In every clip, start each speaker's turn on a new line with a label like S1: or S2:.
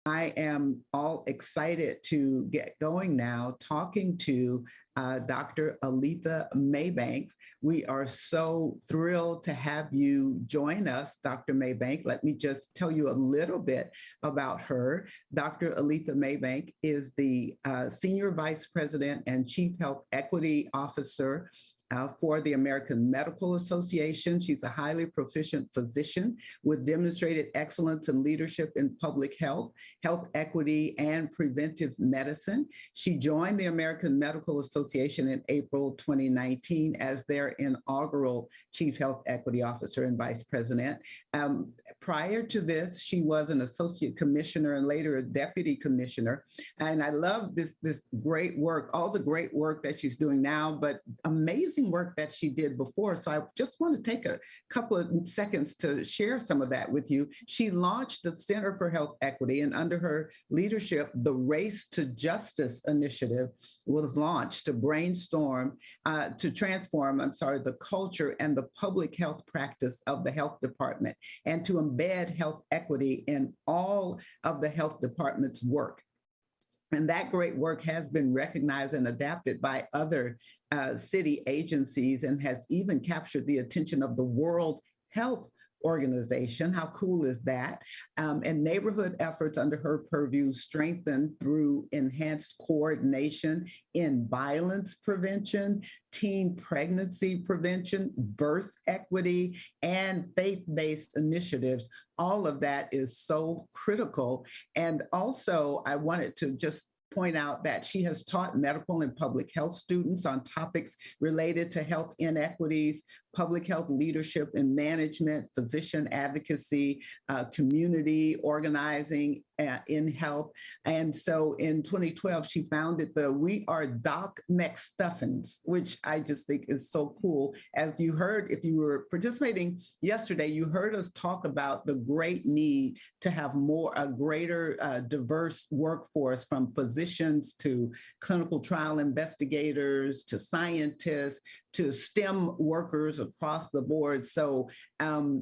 S1: I am all excited to get going now talking to Dr. Aletha Maybank. We are so thrilled to have you join us, Dr. Maybank. Let me just tell you a little bit about her. Dr. Aletha Maybank is the Senior Vice President and Chief Health Equity Officer for the American Medical Association. She's a highly proficient physician with demonstrated excellence in leadership in public health, health equity, and preventive medicine. She joined the American Medical Association in April 2019 as their inaugural Chief Health Equity Officer and Vice President. Prior to this, she was an associate commissioner and later a deputy commissioner. And I love this great work, all the great work that she's doing now, but amazing work that she did before. So I just want to take a couple of seconds to share some of that with you. She launched the Center for Health Equity, and under her leadership, the Race to Justice initiative was launched to transform the culture and the public health practice of the health department, and to embed health equity in all of the health department's work. And that great work has been recognized and adapted by other city agencies and has even captured the attention of the World Health Organization. How cool is that? And neighborhood efforts under her purview strengthened through enhanced coordination in violence prevention, teen pregnancy prevention, birth equity, and faith-based initiatives. All of that is so critical. And also, I wanted to just point out that she has taught medical and public health students on topics related to health inequities, public health leadership and management, physician advocacy, community organizing in health. And so in 2012, she founded the We Are Doc McStuffins, which I just think is so cool. As you heard, if you were participating yesterday, you heard us talk about the great need to have a greater diverse workforce, from physicians to clinical trial investigators to scientists to STEM workers across the board. So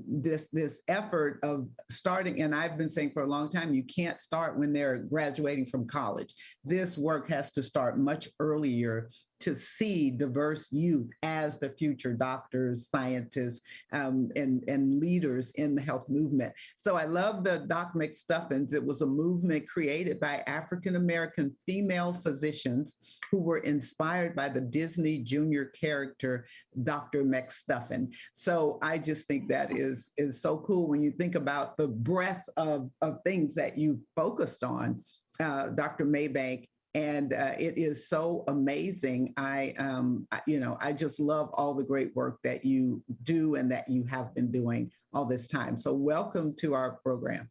S1: this effort of starting, and I've been saying for a long time, you can't start when they're graduating from college. This work has to start much earlier to see diverse youth as the future doctors, scientists, and leaders in the health movement. So I love the Doc McStuffins. It was a movement created by African-American female physicians who were inspired by the Disney Junior character, Dr. McStuffin. So I just think that is so cool when you think about the breadth of things that you've focused on, Dr. Maybank. And it is so amazing. I just love all the great work that you do and that you have been doing all this time. So welcome to our program.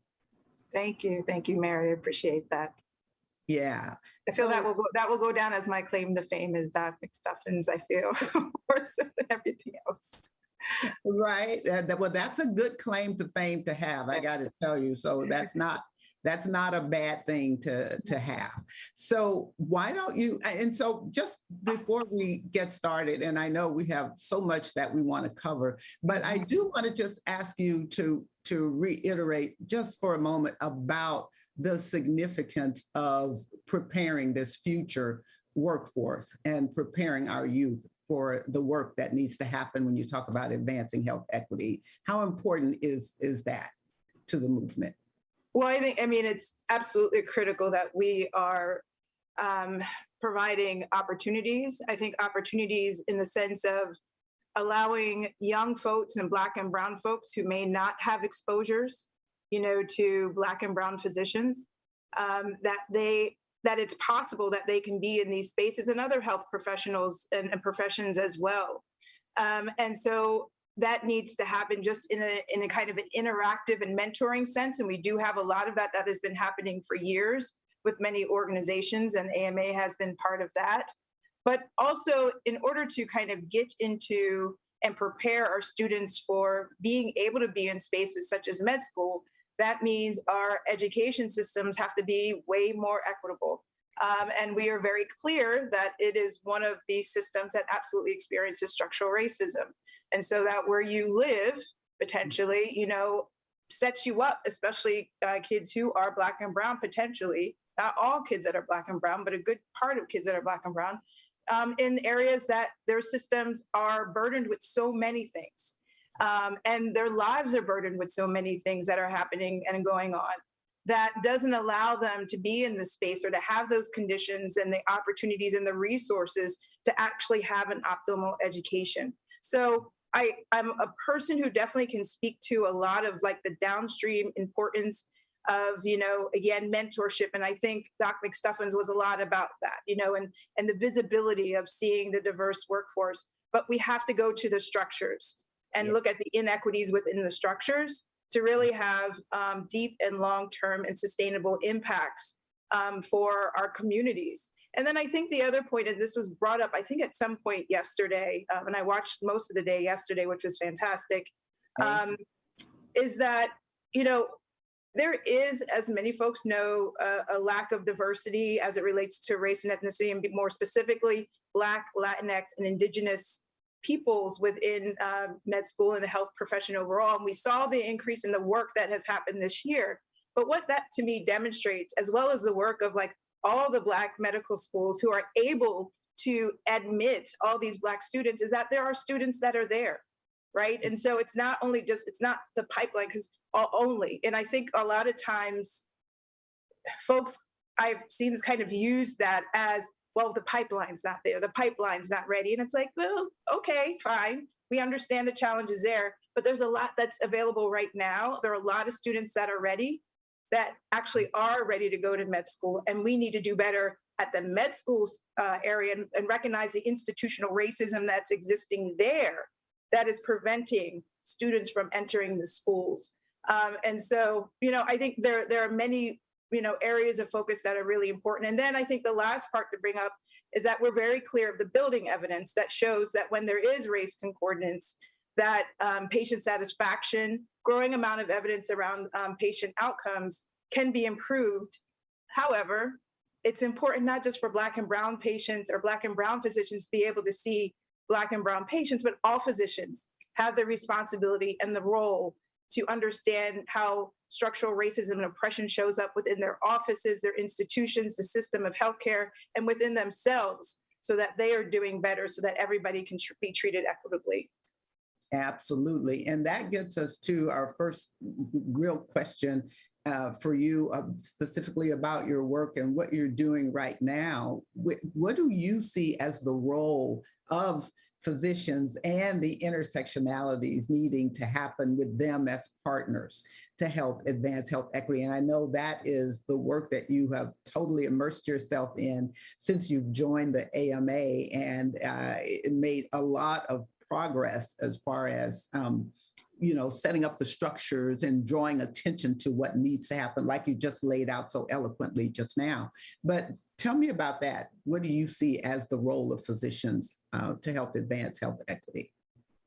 S1: Thank you, Mary. I appreciate that. Yeah, I feel that will go down as my claim to fame as Doc McStuffins. I feel more so than everything else. Right. Well, that's a good claim to fame to have. I got to tell you. So that's not a bad thing to have. So why don't you, and so just before we get started, and I know we have so much that we want to cover, but I do want to just ask you to reiterate just for a moment about the significance of preparing this future workforce and preparing our youth for the work that needs to happen when you talk about advancing health equity. How important is that to the movement? Well, I mean, it's absolutely critical that we are providing opportunities. I think opportunities in the sense of allowing young folks and Black and Brown folks who may not have exposures, to Black and Brown physicians, that it's possible that they can be in these spaces, and other health professionals and professions as well. And so that needs to happen just in a kind of an interactive and mentoring sense. And we do have a lot of that has been happening for years with many organizations, and AMA has been part of that. But also, in order to kind of get into and prepare our students for being able to be in spaces such as med school, that means our education systems have to be way more equitable. And we are very clear that it is one of these systems that absolutely experiences structural racism. And so that where you live, potentially,
S2: sets you up, especially kids who are Black and brown, potentially, not all kids that are Black and brown, but a good part of kids that are Black and brown, in areas that their systems are burdened with so many things. And their lives are burdened with so many things that are happening and going on, that doesn't allow them to be in the space or to have those conditions and the opportunities and the resources to actually have an optimal education. So I'm a person who definitely can speak to a lot of like the downstream importance of, again, mentorship. And I think Doc McStuffins was a lot about that, and the visibility of seeing the diverse workforce. But we have to go to the structures and look at the inequities within the structures to really have deep and long-term and sustainable impacts for our communities. And then I think the other point, and this was brought up, I think at some point yesterday, and I watched most of the day yesterday, which was fantastic, is that, there is, as many folks know, a lack of diversity as it relates to race and ethnicity, and more specifically, Black, Latinx, and Indigenous peoples within med school and the health profession overall. And we saw the increase in the work that has happened this year. But what that to me demonstrates, as well as the work of like all the Black medical schools who are able to admit all these Black students, is that there are students that are there, right? And so it's not the pipeline, because only, and I think a lot of times folks, I've seen this kind of use that as, well, the pipeline's not there, the pipeline's not ready. And it's like, well, okay, fine. We understand the challenges there, but there's a lot that's available right now. There are a lot of students that are ready, that actually are ready to go to med school. And we need to do better at the med schools area and recognize the institutional racism that's existing there that is preventing students from entering the schools. And so, I think there are many, areas of focus that are really important. And then I think the last part to bring up is that we're very clear of the building evidence that shows that when there is race concordance, that patient satisfaction, growing amount of evidence around patient outcomes can be improved. However, it's important not just for Black and brown patients or Black and brown physicians to be able to see Black and brown patients, but all physicians have the responsibility and the role to understand how structural racism and oppression shows up within their offices, their institutions, the system of healthcare, and within themselves, so that they are doing better, so that everybody can be treated equitably.
S1: Absolutely. And that gets us to our first real question for you, specifically about your work and what you're doing right now. What do you see as the role of physicians and the intersectionalities needing to happen with them as partners to help advance health equity? And I know that is the work that you have totally immersed yourself in since you've joined the AMA, and it made a lot of progress as far as setting up the structures and drawing attention to what needs to happen, like you just laid out so eloquently just now. But tell me about that. What do you see as the role of physicians to help advance health equity?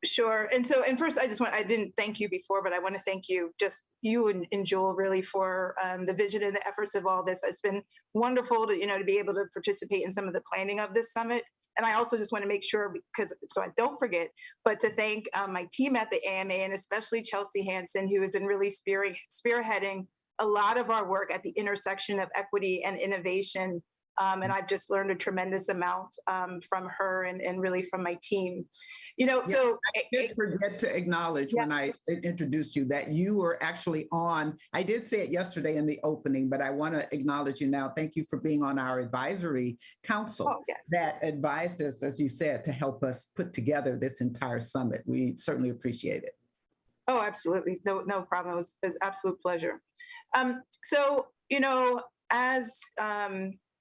S2: Sure. And first, I didn't thank you before, but I want to thank you, just you and Jewel, really, for the vision and the efforts of all this. It's been wonderful to be able to participate in some of the planning of this summit. And I also just want to make sure, so I don't forget, but to thank my team at the AMA, and especially Chelsea Hansen, who has been really spearheading a lot of our work at the intersection of equity and innovation. And I've just learned a tremendous amount from her and really from my team. So
S1: I did forget to acknowledge when I introduced you that you were actually on. I did say it yesterday in the opening, but I want to acknowledge you now. Thank you for being on our advisory council that advised us, as you said, to help us put together this entire summit. We certainly appreciate it.
S2: Oh, absolutely. No problem. It was an absolute pleasure. As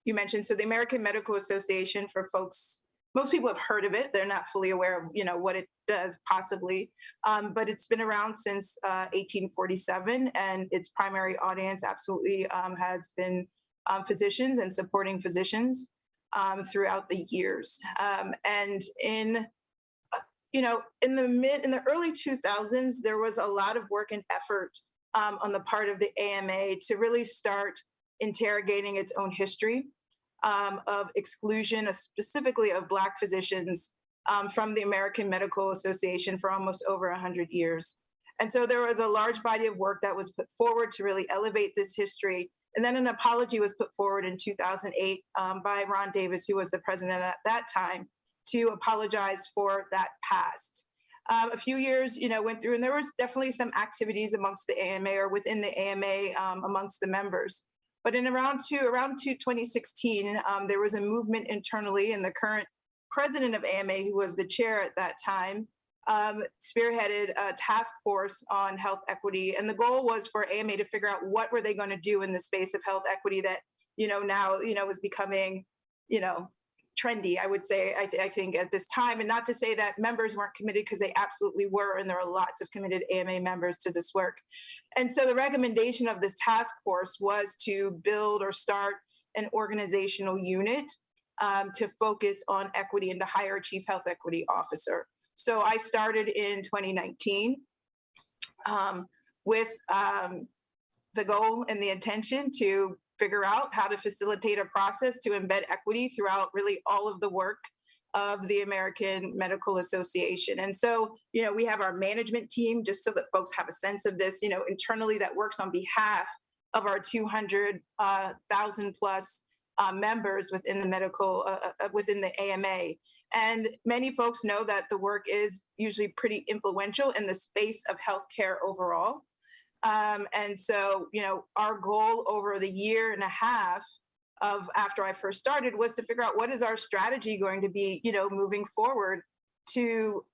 S2: you mentioned, so the American Medical Association, for folks, most people have heard of it. They're not fully aware of, what it does possibly, but it's been around since 1847, and its primary audience absolutely has been physicians and supporting physicians throughout the years. And in the early 2000s, there was a lot of work and effort on the part of the AMA to really start interrogating its own history of exclusion, specifically of Black physicians from the American Medical Association for almost over 100 years. And so there was a large body of work that was put forward to really elevate this history. And then an apology was put forward in 2008 by Ron Davis, who was the president at that time, to apologize for that past. A few years, went through, and there was definitely some activities amongst the AMA or within the AMA amongst the members. But in around 2016, there was a movement internally, and the current president of AMA, who was the chair at that time, spearheaded a task force on health equity. And the goal was for AMA to figure out what were they going to do in the space of health equity that, now, is becoming, trendy, I would say, I think at this time. And not to say that members weren't committed, because they absolutely were. And there are lots of committed AMA members to this work. And so the recommendation of this task force was to build or start an organizational unit to focus on equity and to hire a chief health equity officer. So I started in 2019 with the goal and the intention to figure out how to facilitate a process to embed equity throughout really all of the work of the American Medical Association. And so, we have our management team, just so that folks have a sense of this, internally, that works on behalf of our 200,000 plus members within the within the AMA. And many folks know that the work is usually pretty influential in the space of healthcare overall. And so, our goal over the year and a half of after I first started was to figure out what is our strategy going to be, moving forward to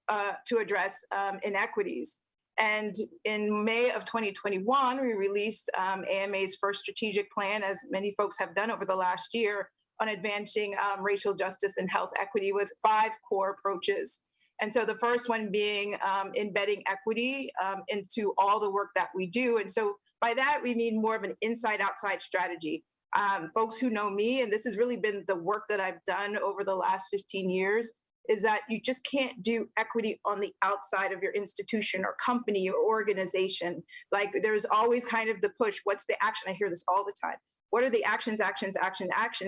S2: address inequities. And in May of 2021, we released AMA's first strategic plan, as many folks have done over the last year, on advancing racial justice and health equity with 5 core approaches. And so the first one being embedding equity into all the work that we do. And so by that, we mean more of an inside-outside strategy. Folks who know me, and this has really been the work that I've done over the last 15 years, is that you just can't do equity on the outside of your institution or company or organization. Like, there's always kind of the push. What's the action? I hear this all the time. What are the actions?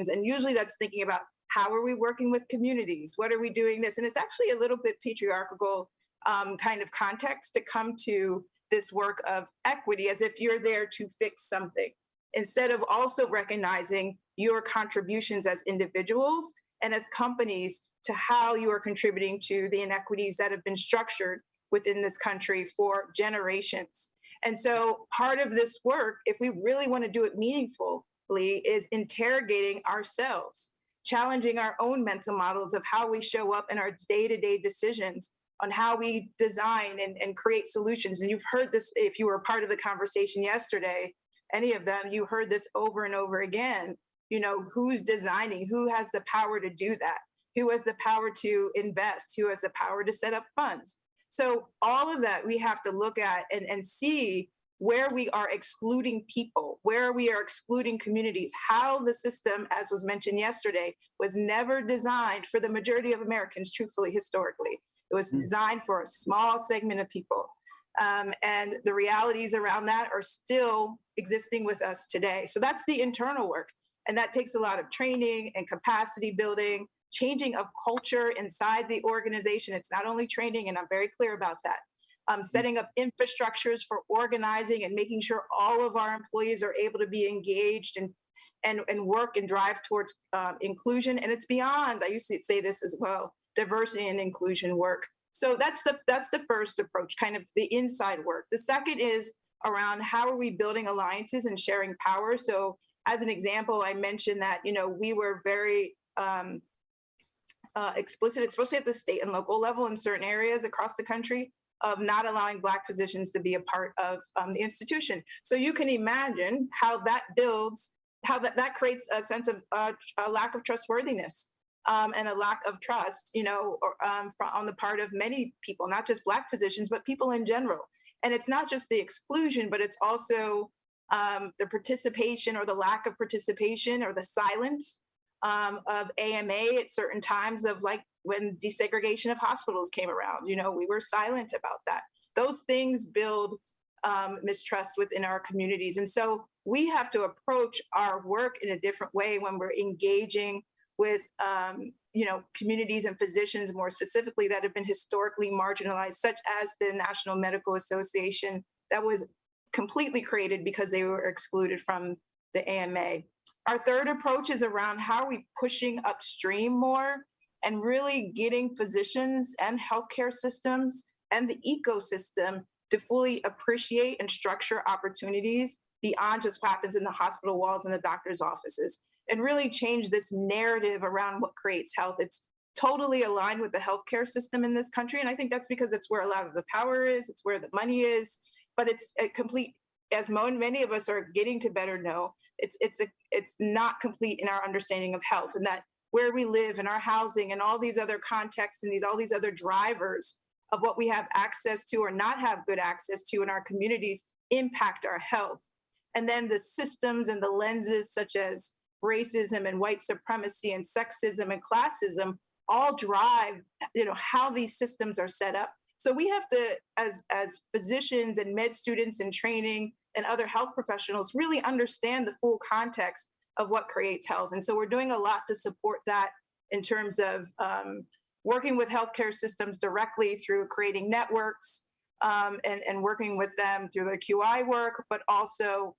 S2: And usually that's thinking about, how are we working with communities? What are we doing this? And it's actually a little bit patriarchal kind of context to come to this work of equity as if you're there to fix something, instead of also recognizing your contributions as individuals and as companies to how you are contributing to the inequities that have been structured within this country for generations. And so part of this work, if we really want to do it meaningfully, is interrogating ourselves, challenging our own mental models of how we show up in our day-to-day decisions on how we design and create solutions. And you've heard this, if you were part of the conversation yesterday, any of them, you heard this over and over again. Who's designing? Who has the power to do that? Who has the power to invest? Who has the power to set up funds? So all of that we have to look at and see where we are excluding people, where we are excluding communities, how the system, as was mentioned yesterday, was never designed for the majority of Americans, truthfully, historically. It was designed for a small segment of people. And the realities around that are still existing with us today. So that's the internal work. And that takes a lot of training and capacity building, changing of culture inside the organization. It's not only training, and I'm very clear about that. Setting up infrastructures for organizing and making sure all of our employees are able to be engaged and work and drive towards inclusion. And it's beyond, I used to say this as well, diversity and inclusion work. So that's the first approach, kind of the inside work. The second is around how are we building alliances and sharing power. So as an example, I mentioned that, we were very explicit, especially at the state and local level in certain areas across the country, of not allowing Black physicians to be a part of the institution. So you can imagine how that builds, how that creates a sense of a lack of trustworthiness and a lack of trust, on the part of many people, not just Black physicians, but people in general. And it's not just the exclusion, but it's also the participation or the lack of participation or the silence of AMA at certain times of, like, when desegregation of hospitals came around, we were silent about that. Those things build mistrust within our communities. And so we have to approach our work in a different way when we're engaging with communities and physicians more specifically that have been historically marginalized, such as the National Medical Association that was completely created because they were excluded from the AMA. Our third approach is around how are we pushing upstream more and really getting physicians and healthcare systems and the ecosystem to fully appreciate and structure opportunities beyond just what happens in the hospital walls and the doctor's offices, and really change this narrative around what creates health. It's totally aligned with the healthcare system in this country. And I think that's because it's where a lot of the power is, it's where the money is, but it's a complete, as many of us are getting to better know, it's not complete in our understanding of health, and that where we live and our housing and all these other contexts and all these other drivers of what we have access to or not have good access to in our communities impact our health. And then the systems and the lenses such as racism and white supremacy and sexism and classism all drive, how these systems are set up. So we have to, as physicians and med students in training and other health professionals, really understand the full context of what creates health. And so we're doing a lot to support that in terms of working with healthcare systems directly through creating networks and working with them through the QI work, but also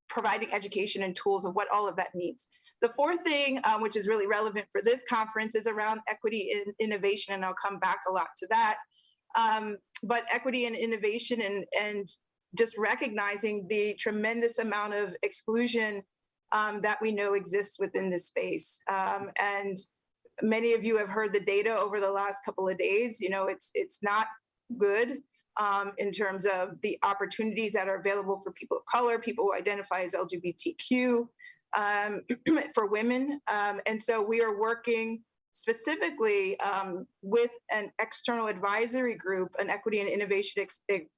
S2: providing education and tools of what all of that means. The fourth thing, which is really relevant for this conference, is around equity and innovation, and I'll come back a lot to that. But equity and innovation and just recognizing the tremendous amount of exclusion that we know exists within this space. And many of you have heard the data over the last couple of days. It's not good in terms of the opportunities that are available for people of color, people who identify as LGBTQ, for women. And so we are working specifically with an external advisory group, an equity and innovation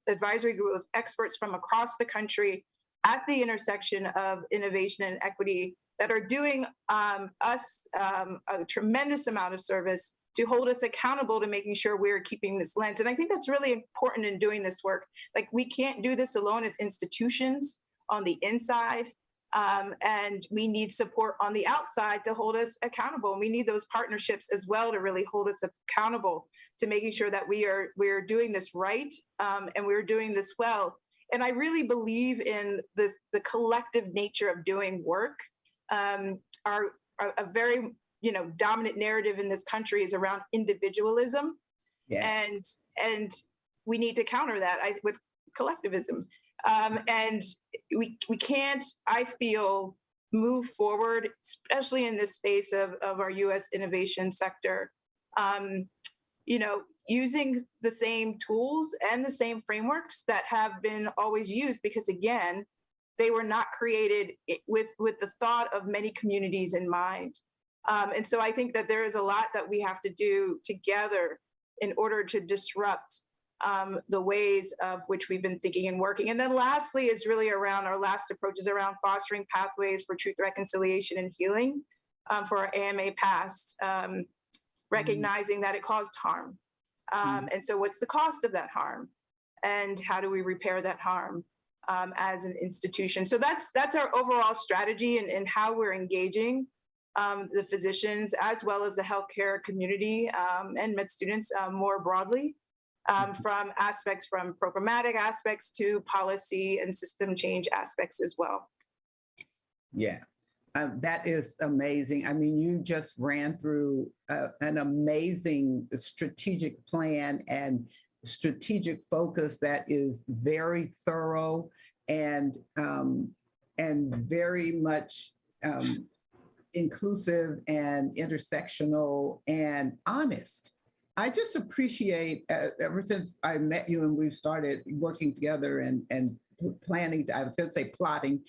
S2: advisory group of experts from across the country at the intersection of innovation and equity that are doing us a tremendous amount of service to hold us accountable to making sure we're keeping this lens. And I think that's really important in doing this work. Like, we can't do this alone as institutions on the inside. And we need support on the outside to hold us accountable. And we need those partnerships as well to really hold us accountable to making sure that we are doing this right, and we're doing this well. And I really believe in the collective nature of doing work. A very dominant narrative in this country is around individualism. Yes. And we need to counter that with collectivism. And we can't, I feel, move forward, especially in this space of our U.S. innovation sector, using the same tools and the same frameworks that have been always used, because again, they were not created with the thought of many communities in mind. And so I think that there is a lot that we have to do together in order to disrupt the ways of which we've been thinking and working. And then lastly is really around, our last approach is around fostering pathways for truth, reconciliation, and healing for our AMA past, recognizing that it caused harm. And so what's the cost of that harm? And how do we repair that harm as an institution? So that's our overall strategy and how we're engaging the physicians as well as the healthcare community and med students more broadly. From programmatic aspects to policy and system change aspects as well.
S1: Yeah, that is amazing. I mean, you just ran through an amazing strategic plan and strategic focus that is very thorough and very much inclusive and intersectional and honest. I just appreciate, ever since I met you and we've started working together and planning, I was going to say plotting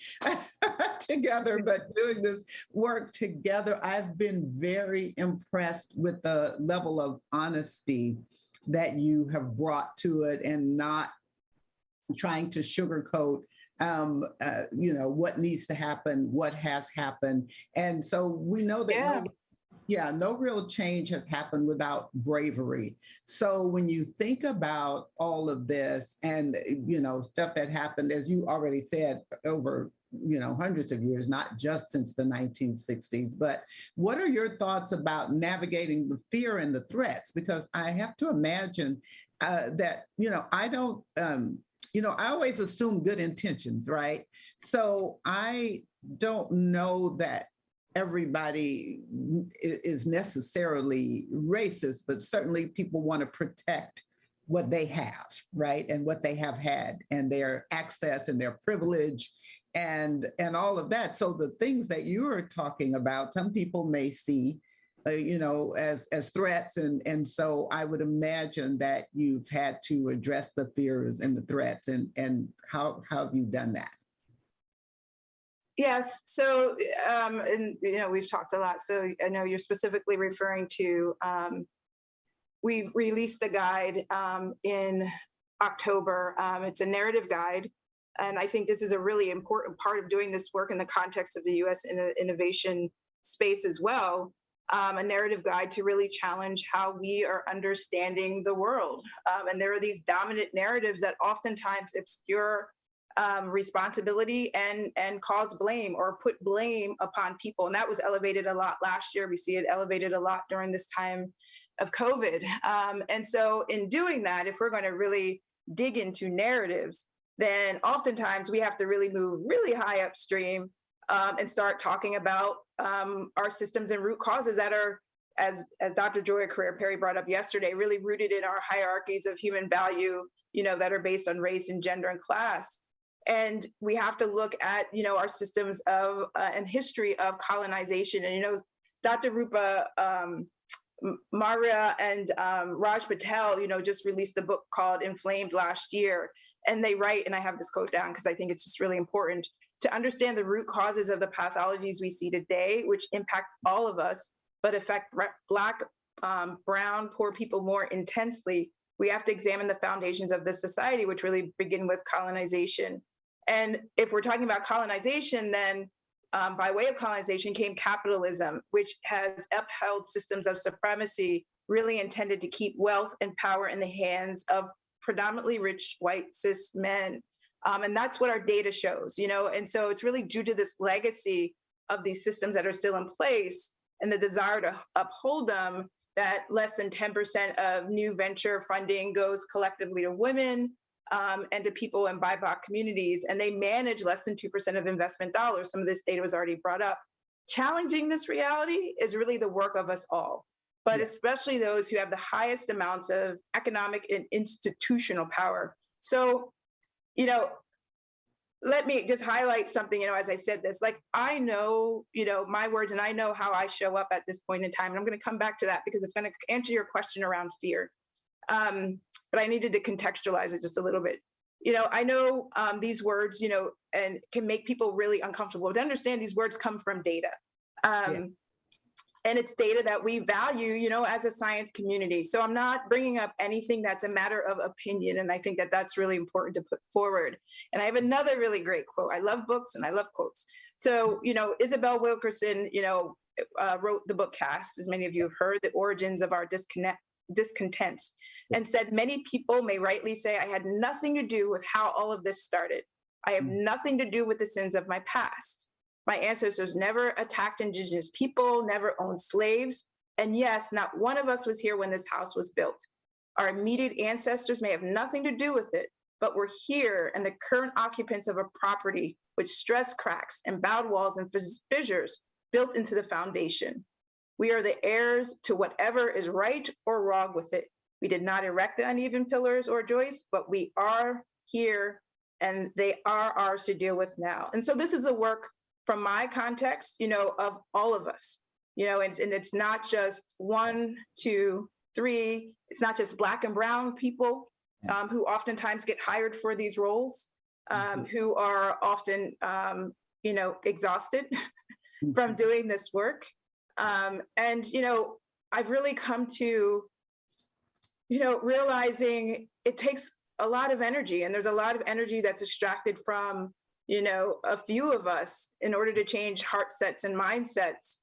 S1: together, but doing this work together, I've been very impressed with the level of honesty that you have brought to it, and not trying to sugarcoat what needs to happen, what has happened. And so we know that Yeah, no real change has happened without bravery. So when you think about all of this and, stuff that happened, as you already said, over, hundreds of years, not just since the 1960s, but what are your thoughts about navigating the fear and the threats? Because I have to imagine that, I don't, I always assume good intentions, right? So I don't know that everybody is necessarily racist, but certainly people want to protect what they have, right? And what they have had and their access and their privilege and all of that. So the things that you're talking about, some people may see as threats. And so I would imagine that you've had to address the fears and the threats and how have you done that?
S2: Yes. So, and we've talked a lot. So I know you're specifically referring to. We released a guide in October. It's a narrative guide, and I think this is a really important part of doing this work in the context of the U.S. innovation space as well. A narrative guide to really challenge how we are understanding the world. And there are these dominant narratives that oftentimes obscure responsibility and cause blame or put blame upon people. And that was elevated a lot last year. We see it elevated a lot during this time of COVID. And so in doing that, if we're going to really dig into narratives, then oftentimes we have to really move really high upstream and start talking about our systems and root causes that are, as Dr. Joy Carrere-Perry brought up yesterday, really rooted in our hierarchies of human value, that are based on race and gender and class. And we have to look at, our systems of and history of colonization. And, Dr. Rupa Maria and Raj Patel, just released a book called Inflamed last year. And they write, and I have this quote down because I think it's just really important, to understand the root causes of the pathologies we see today, which impact all of us, but affect Black, brown, poor people more intensely. We have to examine the foundations of this society, which really begin with colonization. And if we're talking about colonization, then by way of colonization came capitalism, which has upheld systems of supremacy really intended to keep wealth and power in the hands of predominantly rich white cis men. And that's what our data shows, and so it's really due to this legacy of these systems that are still in place and the desire to uphold them that less than 10% of new venture funding goes collectively to women and to people in BIPOC communities, and they manage less than 2% of investment dollars. Some of this data was already brought up. Challenging this reality is really the work of us all, but especially those who have the highest amounts of economic and institutional power. So, let me just highlight something, as I said this, like, I know, my words, and I know how I show up at this point in time. And I'm going to come back to that because it's going to answer your question around fear. But I needed to contextualize it just a little bit. I know these words, and can make people really uncomfortable. But to understand, these words come from data. And it's data that we value, as a science community. So I'm not bringing up anything that's a matter of opinion. And I think that that's really important to put forward. And I have another really great quote. I love books and I love quotes. So, Isabel Wilkerson, wrote the book Caste, as many of you have heard, The Origins of Our Discontents, and said, many people may rightly say, I had nothing to do with how all of this started. I have nothing to do with the sins of my past. My ancestors never attacked indigenous people, never owned slaves. And yes, not one of us was here when this house was built. Our immediate ancestors may have nothing to do with it, but we're here and the current occupants of a property with stress cracks and bowed walls and fissures built into the foundation. We are the heirs to whatever is right or wrong with it. We did not erect the uneven pillars or joists, but we are here and they are ours to deal with now. And so this is the work from my context, of all of us, and it's not just 1, 2, 3. It's not just Black and brown people who oftentimes get hired for these roles, who are often, exhausted from doing this work. And, I've really come to, realizing it takes a lot of energy, and there's a lot of energy that's extracted from a few of us in order to change heart sets and mindsets.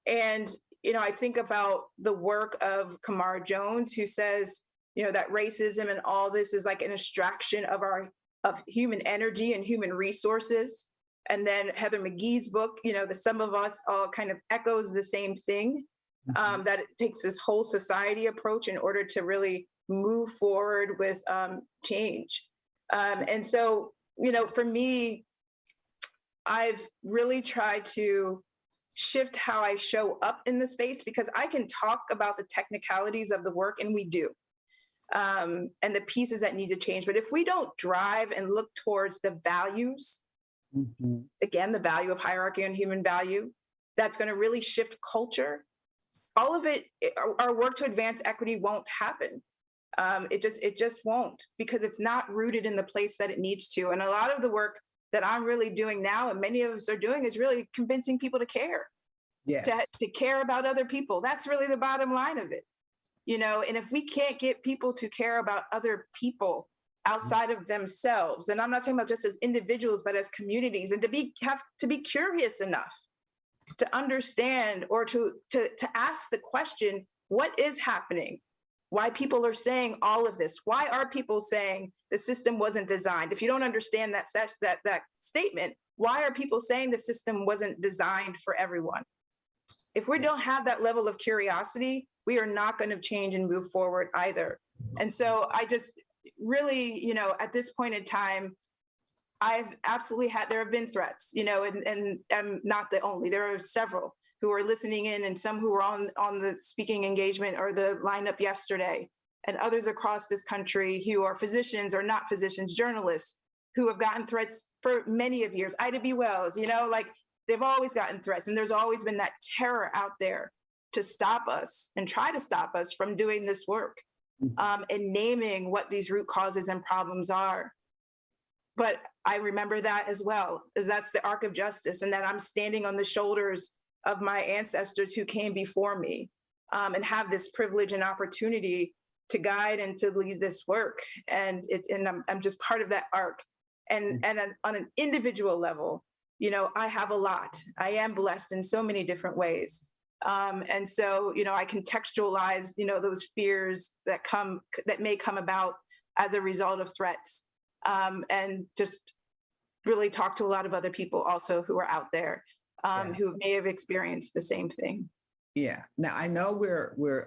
S2: And, I think about the work of Kamara Jones, who says, that racism and all this is like an extraction of human energy and human resources. And then Heather McGhee's book, the Sum of Us, all kind of echoes the same thing, that it takes this whole society approach in order to really move forward with change. And so, for me, I've really tried to shift how I show up in the space, because I can talk about the technicalities of the work, and we do, and the pieces that need to change. But if we don't drive and look towards the values, again, the value of hierarchy and human value, that's going to really shift culture, all of it, our work to advance equity won't happen. It just won't, because it's not rooted in the place that it needs to. And a lot of the work that I'm really doing now, and many of us are doing, is really convincing people to care, to care about other people. That's really the bottom line of it, and if we can't get people to care about other people outside of themselves, and I'm not talking about just as individuals, but as communities, and have to be curious enough to understand, or to ask the question, what is happening? Why people are saying all of this? Why are people saying the system wasn't designed? If you don't understand that statement, why are people saying the system wasn't designed for everyone? If we don't have that level of curiosity, we are not going to change and move forward either. And so I just really, at this point in time, I've absolutely there have been threats, and I'm not the only. There are several who are listening in, and some who were on the speaking engagement or the lineup yesterday, and others across this country who are physicians or not physicians, journalists, who have gotten threats for many of years. Ida B. Wells, they've always gotten threats, and there's always been that terror out there to stop us and try to stop us from doing this work, and naming what these root causes and problems are. But I remember that as well, as that's the arc of justice, and that I'm standing on the shoulders of my ancestors who came before me, and have this privilege and opportunity to guide and to lead this work. And I'm just part of that arc. And on an individual level, I have a lot. I am blessed in so many different ways. And so, I contextualize, those fears that may come about as a result of threats, and just really talk to a lot of other people also who are out there, who may have experienced the same thing.
S1: Yeah. Now I know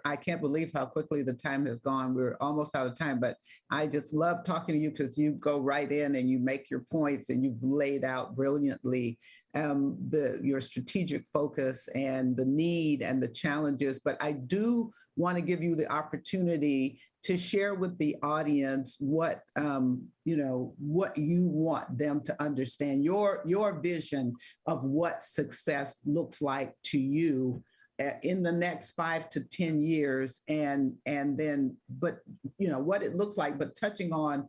S1: I can't believe how quickly the time has gone. We're almost out of time, but I just love talking to you because you go right in and you make your points, and you've laid out brilliantly your strategic focus and the need and the challenges. But I do want to give you the opportunity to share with the audience what you want them to understand, your vision of what success looks like to you in the next 5 to 10 years, and then, but what it looks like, but touching on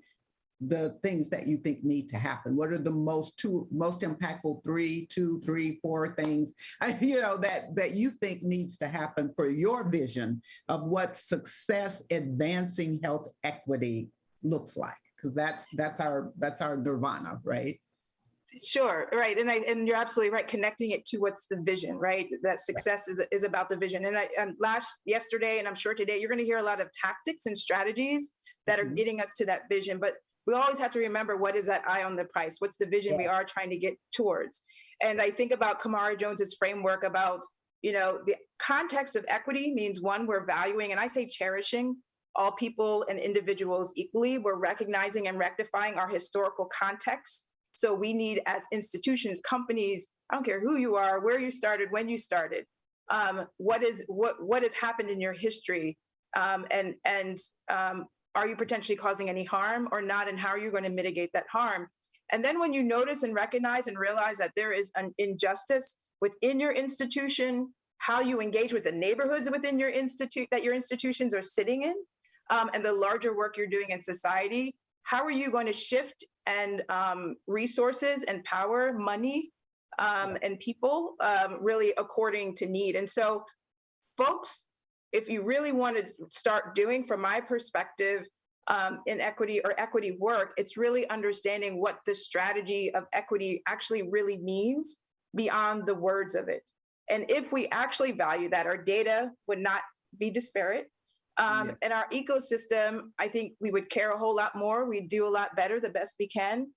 S1: the things that you think need to happen. What are the most impactful 3, 2, 3, 4 things that you think needs to happen for your vision of what success advancing health equity looks like? Because that's our nirvana, right?
S2: Sure, right, and you're absolutely right. Connecting it to what's the vision, right? That success is about the vision. And yesterday, and I'm sure today, you're going to hear a lot of tactics and strategies that are getting us to that vision. But we always have to remember, what is that eye on the price? What's the vision we are trying to get towards? And I think about Kamara Jones's framework about, the context of equity means, one, we're valuing, and I say cherishing, all people and individuals equally. We're recognizing and rectifying our historical context. So we need, as institutions, companies, I don't care who you are, where you started, when you started, what has happened in your history, and are you potentially causing any harm or not, and how are you going to mitigate that harm? And then when you notice and recognize and realize that there is an injustice within your institution, how you engage with the neighborhoods within your that your institutions are sitting in, and the larger work you're doing in society, how are you going to shift and resources and power, money, and people, really according to need? And so, folks, if you really want to start doing, from my perspective, in equity or equity work, it's really understanding what the strategy of equity actually really means beyond the words of it. And if we actually value that, our data would not be disparate. And our ecosystem, I think we would care a whole lot more. We'd do a lot better, the best we can.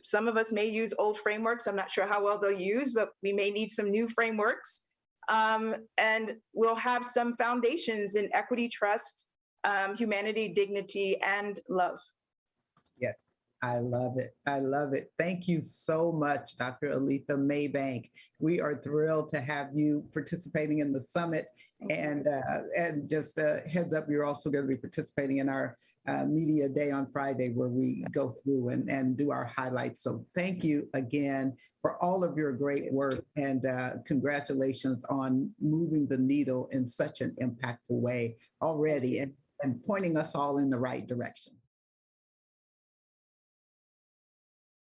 S2: Some of us may use old frameworks. I'm not sure how well they'll use, but we may need some new frameworks. And we'll have some foundations in equity, trust, humanity, dignity, and love.
S1: Yes, I love it. I love it. Thank you so much, Dr. Aletha Maybank. We are thrilled to have you participating in the summit. And just a heads up, you're also going to be participating in our media day on Friday, where we go through and do our highlights. So thank you again for all of your great work, and congratulations on moving the needle in such an impactful way already, and pointing us all in the right direction.